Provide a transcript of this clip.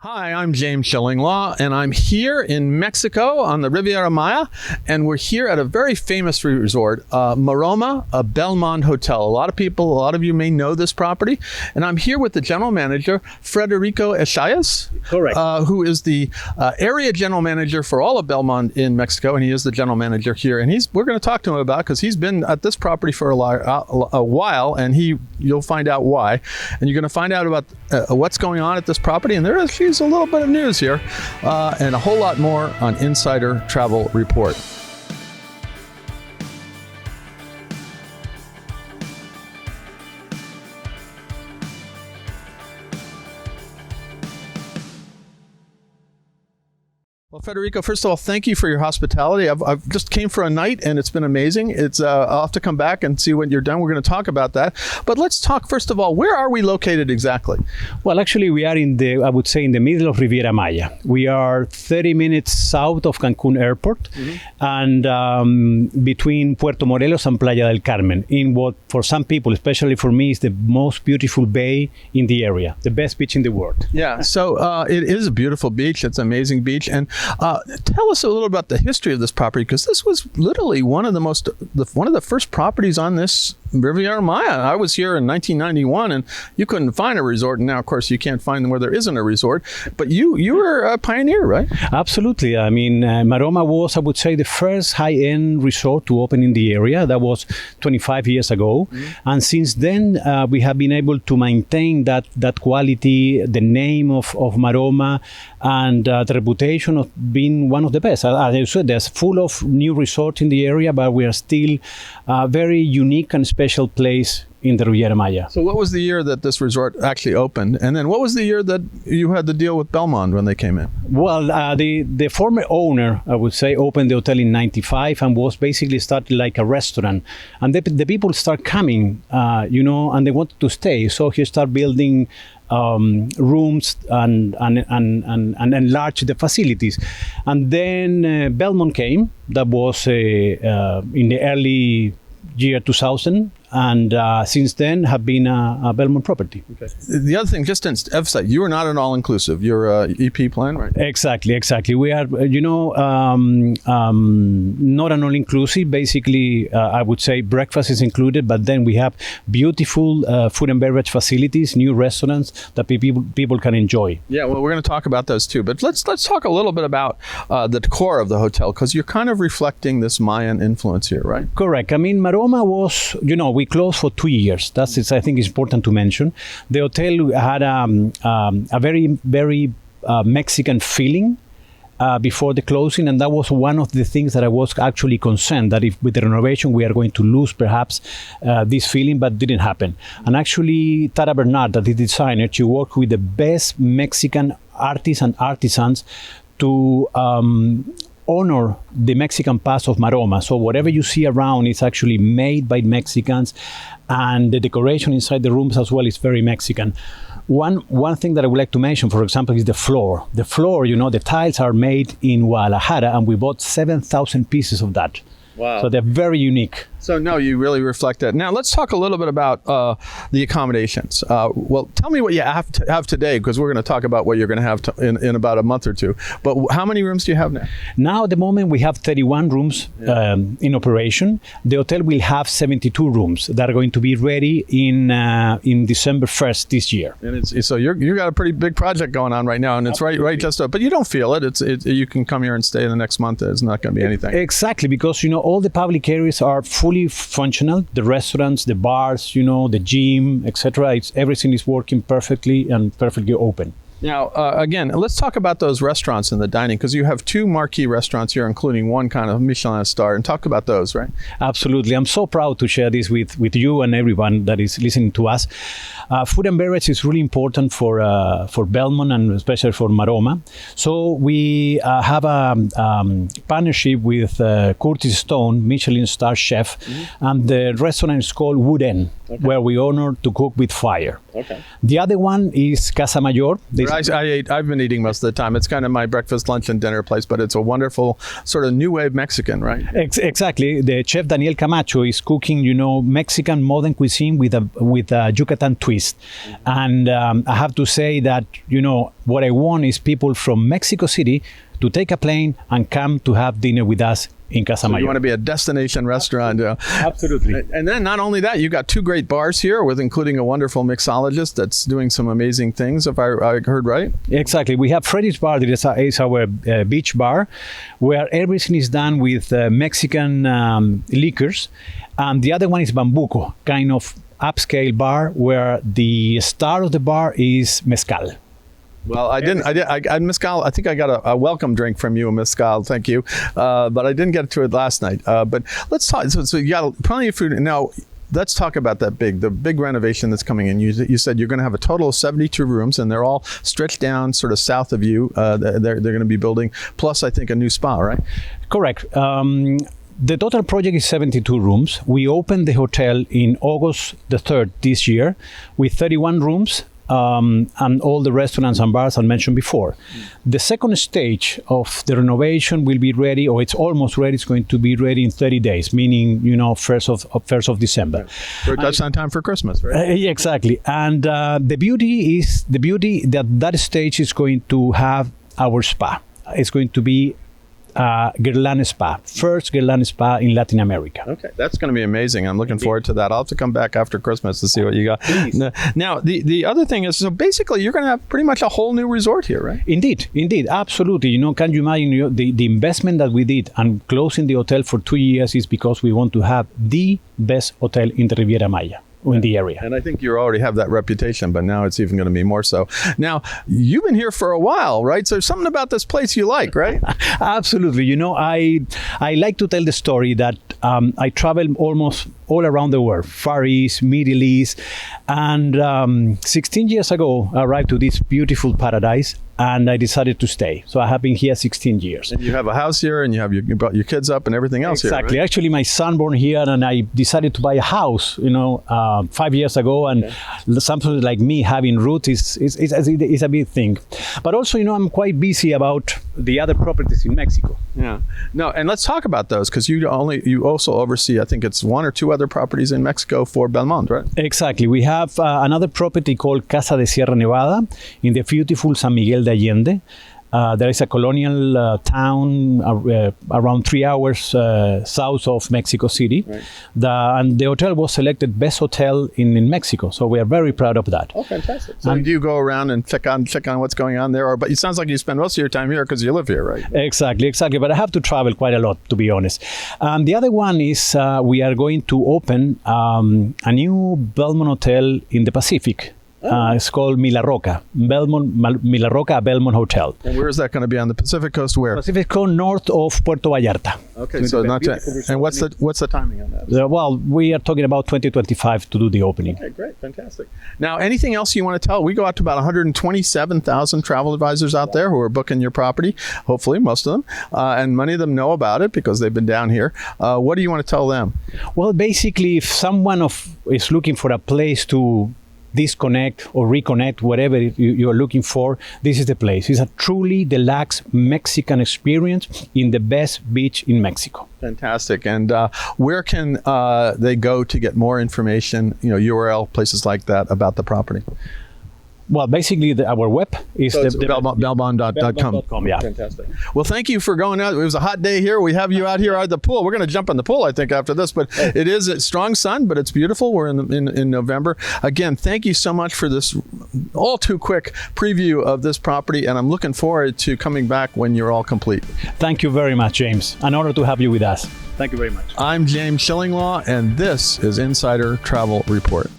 Hi, I'm James Schillinglaw, and I'm here in Mexico on the Riviera Maya, and we're here at a very famous resort, Maroma, a Belmond hotel. A lot of you may know this property, and I'm here with the general manager, Federico Echayes. Correct. Who is the area general manager for all of Belmond in Mexico, and he is the general manager here. And we're going to talk to him about, because he's been at this property for a while, and you'll find out why, and you're going to find out about what's going on at this property, and there's a little bit of news here, and a whole lot more on Insider Travel Report. Well, Federico, first of all, thank you for your hospitality. I've just came for a night, and it's been amazing. I'll have to come back and see when you're done. We're going to talk about that. But let's talk, first of all, where are we located exactly? Well, actually, we are in the middle of Riviera Maya. We are 30 minutes south of Cancun Airport, and between Puerto Morelos and Playa del Carmen, in what, for some people, especially for me, is the most beautiful bay in the area, the best beach in the world. Yeah, so it is a beautiful beach. It's an amazing beach. And tell us a little about the history of this property, because this was literally one of the first properties on this Riviera Maya. I was here in 1991, and you couldn't find a resort, and now, of course, you can't find them where there isn't a resort. But you were a pioneer, right? Absolutely. I mean, Maroma was, I would say, the first high-end resort to open in the area. That was 25 years ago, and since then, we have been able to maintain that quality, the name of Maroma, and the reputation of being one of the best. As I said, there's full of new resorts in the area, but we are still a very unique and special place in the Riviera Maya. So what was the year that this resort actually opened? And then what was the year that you had the deal with Belmond when they came in? Well, the former owner, I would say, opened the hotel in 95 and was basically started like a restaurant. And the people start coming, and they wanted to stay. So he started building rooms and enlarge the facilities. And then Belmond came. That was in the early year 2000. And since then have been a Belmond property. Okay. The other thing, just to emphasize, you are not an all-inclusive. You're a EP plan, right? Exactly. We are, not an all-inclusive. Basically, I would say breakfast is included, but then we have beautiful food and beverage facilities, new restaurants that people can enjoy. Yeah, well, we're going to talk about those too. But let's talk a little bit about the decor of the hotel, because you're kind of reflecting this Mayan influence here, right? Correct. I mean, Maroma was, we closed for 2 years. That's I think is important to mention. The hotel had a very, very Mexican feeling before the closing, and that was one of the things that I was actually concerned that if with the renovation we are going to lose perhaps this feeling, but didn't happen. And actually, Tara Bernard, the designer, she worked with the best Mexican artists and artisans to honor the Mexican past of Maroma. So whatever you see around is actually made by Mexicans, and the decoration inside the rooms as well is very Mexican. One thing that I would like to mention, for example, is the floor. The floor, the tiles are made in Guadalajara, and we bought 7,000 pieces of that. Wow. So they're very unique. So no, you really reflect that. Now let's talk a little bit about the accommodations. Well, tell me what you have today, because we're going to talk about what you're going to have in about a month or two. But how many rooms do you have now? Now, at the moment, we have 31 rooms in operation. The hotel will have 72 rooms that are going to be ready in December 1st this year. And so you got a pretty big project going on right now, and it's right just up. But you don't feel it. You can come here and stay the next month. It's not going to be anything. Exactly, because all the public areas are fully functional. The restaurants, the bars, the gym, etc. Everything is working perfectly and perfectly open. Now, again, let's talk about those restaurants and the dining, because you have two marquee restaurants here, including one kind of Michelin star, and talk about those, right? Absolutely. I'm so proud to share this with you and everyone that is listening to us. Food and beverage is really important for Belmond and especially for Maroma. So we have a partnership with Curtis Stone, Michelin star chef, and the restaurant is called Wood End. where we honor to cook with fire. Okay. The other one is Casa Mayor. I've been eating most of the time. It's kind of my breakfast, lunch, and dinner place, but it's a wonderful sort of new wave Mexican, right? Exactly. The chef Daniel Camacho is cooking, Mexican modern cuisine with a Yucatan twist. And I have to say that, what I want is people from Mexico City to take a plane and come to have dinner with us in Casa Mayor. You want to be a destination restaurant. Absolutely. And then not only that, you got 2 great bars here, with including a wonderful mixologist that's doing some amazing things, if I heard right. Exactly. We have Freddy's Bar. That is our beach bar, where everything is done with Mexican liquors. And the other one is Bambuco, kind of upscale bar, where the star of the bar is mezcal. Well, I mezcal. I think I got a welcome drink from you, a mezcal. Thank you, but I didn't get to it last night. But let's talk. So you got plenty of food now. Let's talk about the big renovation that's coming in. You said you're going to have a total of 72 rooms, and they're all stretched down sort of south of you. They're going to be building, plus I think a new spa, right? Correct. The total project is 72 rooms. We opened the hotel in August the 3rd this year with 31 rooms. And all the restaurants and bars I mentioned before. The second stage of the renovation will be ready, or it's almost ready. It's going to be ready in 30 days, meaning 1st of December. So that's on time for Christmas, right? Exactly. And the beauty that stage is going to have our spa. It's going to be Guerlain Spa, first Guerlain Spa in Latin America. Okay, that's going to be amazing. I'm looking forward to that. I'll have to come back after Christmas to see what you got. Now, the other thing is, so basically you're going to have pretty much a whole new resort here, right? Indeed, absolutely. Can you imagine the investment that we did and closing the hotel for 2 years is because we want to have the best hotel in the Riviera Maya. In the area. And I think you already have that reputation, but now it's even going to be more so. Now, you've been here for a while, right? So there's something about this place you like, right? Absolutely. I like to tell the story that I travel almost all around the world, Far East, Middle East, and 16 years ago, I arrived to this beautiful paradise, and I decided to stay. So I have been here 16 years. And you have a house here, and you brought your kids up and everything else exactly. here, right? Actually, my son born here, and I decided to buy a house, 5 years ago. And something like me having roots is a big thing. But also, I'm quite busy about the other properties in Mexico. Yeah. No, and let's talk about those, because you also oversee, I think it's 1 or 2 other properties in Mexico for Belmond, right? Exactly. We have another property called Casa de Sierra Nevada in the beautiful San Miguel de Allende. There is a colonial town around 3 hours south of Mexico City. Right. And the hotel was selected best hotel in Mexico. So we are very proud of that. Oh, fantastic. So do you go around and check on what's going on there? But it sounds like you spend most of your time here because you live here, right? Exactly. But I have to travel quite a lot, to be honest. The other one is we are going to open a new Belmond hotel in the Pacific. It's called Milarroca, Milarroca Belmond Hotel. And where is that going to be, on the Pacific Coast? Where? Pacific Coast, north of Puerto Vallarta. Okay, so not to, and what's the timing on that? Well, we are talking about 2025 to do the opening. Okay, great, fantastic. Now, anything else you want to tell? We go out to about 127,000 travel advisors out there who are booking your property. Hopefully, most of them, and many of them know about it because they've been down here. What do you want to tell them? Well, basically, if someone is looking for a place to disconnect or reconnect, whatever you're looking for, this is the place. It's a truly deluxe Mexican experience in the best beach in Mexico. Fantastic. And where can they go to get more information, URL, places like that about the property? Well, basically, our web is Belmond.com. Yeah. Fantastic. Well, thank you for going out. It was a hot day here. We have you out here at the pool. We're going to jump in the pool, I think, after this. But it is a strong sun, but it's beautiful. We're in November. Again, thank you so much for this all too quick preview of this property. And I'm looking forward to coming back when you're all complete. Thank you very much, James. An honor to have you with us. Thank you very much. I'm James Shillinglaw, and this is Insider Travel Report.